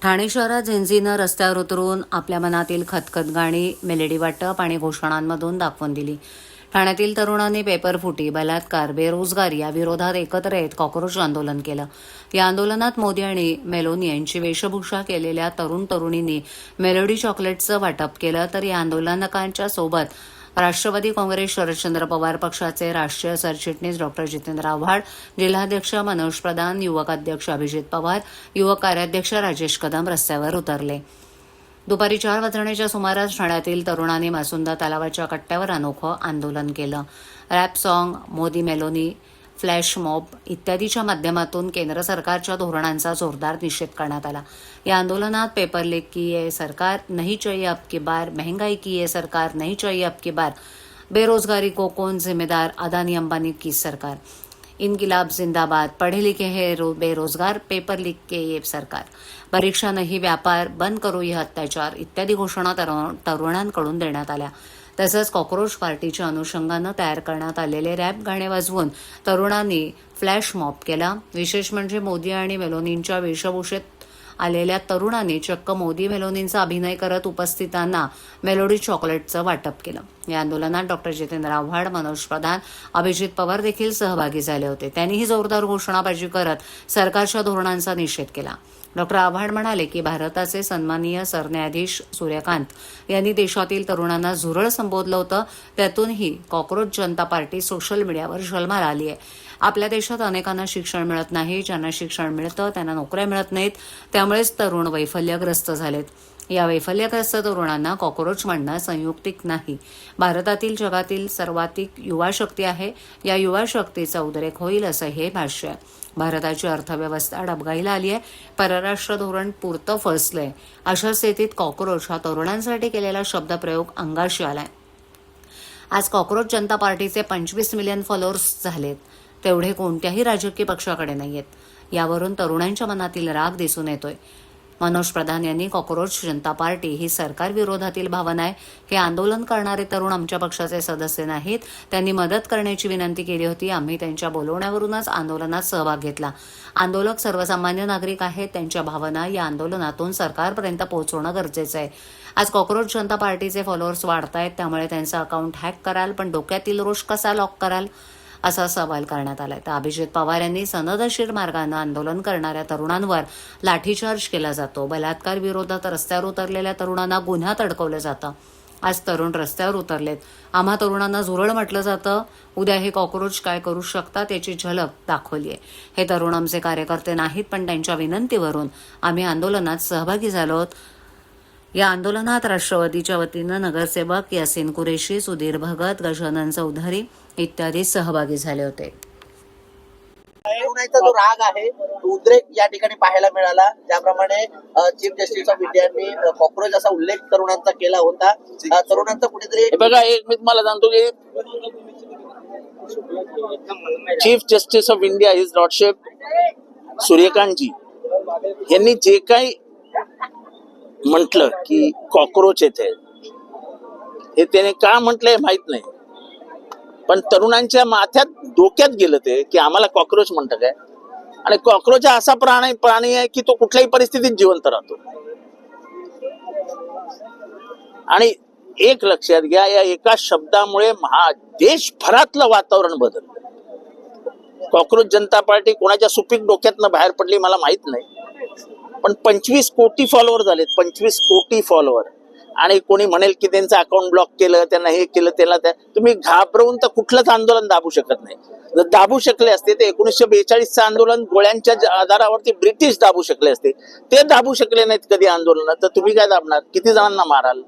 ठाणे शहरात झेंझीनं रस्त्यावर उतरून आपल्या मनातील खतखत गाणी, मेलेडी वाटप आणि घोषणांमधून दाखवून दिली. ठाण्यातील तरुणांनी पेपरफुटी, बलात्कार, बेरोजगारी या विरोधात एकत्र येत कॉक्रोच आंदोलन केलं. या आंदोलनात मोदी आणि मेलोनी यांची वेशभूषा केलेल्या तरुणींनी मेलोडी चॉकलेटचं वाटप केलं. तर या आंदोलकांच्या सोबत राष्ट्रवादी काँग्रेस, शरदचंद्र पवार पक्षाचे राष्ट्रीय सरचिटणीस डॉ. जितेंद्र आव्हाड, जिल्हाध्यक्ष मनोज प्रधान, युवक अध्यक्ष अभिजित पवार, युवक कार्याध्यक्ष राजेश कदम रस्त्यावर उतरले. दुपारी 4 वाजण्याच्या सुमारास ठाण्यातील तरुणांनी मासुंदा तलावाच्या कट्ट्यावर अनोखं आंदोलन केलं. Rap song, Modi Meloni, flash mob इत्यादीच्या माध्यमातून केंद्र सरकारच्या धोरणांचा जोरदार निषेध करण्यात आला. या आंदोलनात पेपर लीक की ये सरकार नहीं चाहिए अब की बार, महंगाई की ये सरकार नहीं चाहिए अब की बार, बेरोजगारी को कौन जिम्मेदार, अदानी अंबानी की सरकार, इनकिलाब जिंदाबाद, पढ़े लिखे हैं बेरोजगार, पेपर लीक के ये सरकार, परीक्षा नहीं व्यापार, बंद करो ये अत्याचार इत्यादी घोषणा तरुणांकडून देण्यात आल्या. तसंच कॉक्रोच पार्टीच्या अनुषंगानं तयार करण्यात आलेले रॅप गाणे वाजवून तरुणांनी फ्लॅश मॉब केला. विशेष म्हणजे मोदी आणि मेलोनींच्या वेशभूषेत आलेल्या तरुणांनी चक्क मोदी मेलोनींचा अभिनय करत उपस्थितांना मेलोडी चॉकलेटचं वाटप केलं. या आंदोलनात डॉ. जितेंद्र आव्हाड, मनोज प्रधान, अभिजित पवार देखील सहभागी झाले होते. त्यांनीही जोरदार घोषणाबाजी करत सरकारच्या धोरणांचा निषेध केला. डॉ. आव्हाड म्हणाले की भारताचे सन्माननीय सरन्यायाधीश सूर्यकांत यांनी देशातील तरुणांना झुरळ संबोधलं होतं. त्यातूनही कॉक्रोच जनता पार्टी सोशल मीडियावर जन्माला आली आहे. आपल्या देशात अनेकांना शिक्षण मिळत नाही, ज्यांना शिक्षण मिळतं त्यांना नोकऱ्या मिळत नाहीत, त्यामुळेच तरुण वैफल्यग्रस्त झालेत. या वैफल्यग्रस्त तरुणांना कॉक्रोच म्हणणं संयुक्तिक नाही. भारतातील जगातील सर्वाधिक युवा शक्ती आहे. या युवा शक्तीचा उद्रेक होईल असं हे भाष्य आहे. भारताची अर्थव्यवस्था डबघाईला आली आहे. परराष्ट्र धोरण पुरतं फसलंय. अशा स्थितीत कॉक्रोच हा तरुणांसाठी केलेला शब्दप्रयोग अंगाशी आलाय. आज कॉक्रोच जनता पार्टीचे 25 मिलियन फॉलोअर्स झालेत. तेवढे कोणत्याही राजकीय पक्षाकडे नाहीयेत. यावरून तरुणांच्या मनातील राग दिसून येतोय. मनोज प्रधान यांनी कॉक्रोच जनता पार्टी ही सरकार विरोधातील भावना आहे. हे आंदोलन करणारे तरुण आमच्या पक्षाचे सदस्य नाहीत. त्यांनी मदत करण्याची विनंती केली होती. आम्ही त्यांच्या बोलवण्यावरूनच आंदोलनात सहभाग घेतला. आंदोलक सर्वसामान्य नागरिक आहेत. त्यांच्या भावना या आंदोलनातून सरकारपर्यंत पोहोचवणं गरजेचं आहे. आज कॉक्रोच जनता पार्टीचे फॉलोअर्स वाढतायत, त्यामुळे त्यांचं अकाउंट हॅक कराल, पण डोक्यातील रोष कसा लॉक कराल असा सवाल करण्यात आलाय. तर अभिजित पवार यांनी सनदशीर मार्गानं आंदोलन करणाऱ्या तरुणांवर लाठीचार्ज केला जातो. बलात्कार विरोधात रस्त्यावर उतरलेल्या तरुणांना गुन्ह्यात अडकवलं जातं. आज तरुण रस्त्यावर उतरलेत. आम्हा तरुणांना झुरळ म्हटलं जातं. उद्या हे कॉक्रोच काय करू शकतात याची झलक दाखवली आहे. हे तरुण आमचे कार्यकर्ते नाहीत, पण त्यांच्या विनंतीवरून आम्ही आंदोलनात सहभागी झालो आहोत. या आंदोलनात राष्ट्रवादीच्या वतीनं नगरसेवक यासीन कुरेशी, सुधीर भगत, गजानन चौधरी इत्यादी सहभागी झाले होते. जो राग आहे तो उद्रेक या ठिकाणी पाहायला मिळाला. ज्याप्रमाणे चीफ जस्टिस ऑफ इंडियानी कॉक्रोच असा उल्लेख तरुणांचा केला होता. तरुणांचा कुठेतरी बघा, एक मी तुम्हाला सांगतो की chief justice of India his lordship Suryakantji यांनी जे काही म्हटलं की कॉक्रोच येथे, हे त्याने का म्हटलंय माहित नाही, पण तरुणांच्या माथ्यात डोक्यात गेलं ते की आम्हाला कॉक्रोच म्हणतं काय. आणि कॉक्रोच हा असा प्राणी आहे की तो कुठल्याही परिस्थितीत जिवंत राहतो. आणि एक लक्षात घ्या, या एका शब्दामुळे देशभरातलं वातावरण बदललं. कॉक्रोच जनता पार्टी कोणाच्या सुपीक डोक्यातनं बाहेर पडली मला माहित नाही, पण 25 कोटी फॉलोअर झालेत. 25 कोटी फॉलोअर. आणि कोणी म्हणेल की त्यांचं अकाउंट ब्लॉक केलं, त्यांना हे केलं, त्याला तुम्ही घाबरवून तर कुठलंच आंदोलन दाबू शकत नाही. जर दाबू शकले असते तर 1942चं आंदोलन गोळ्यांच्या आधारावरती ब्रिटिश दाबू शकले असते. ते दाबू शकले नाहीत कधी आंदोलन, तर तुम्ही काय दाबणार? किती जणांना माराल?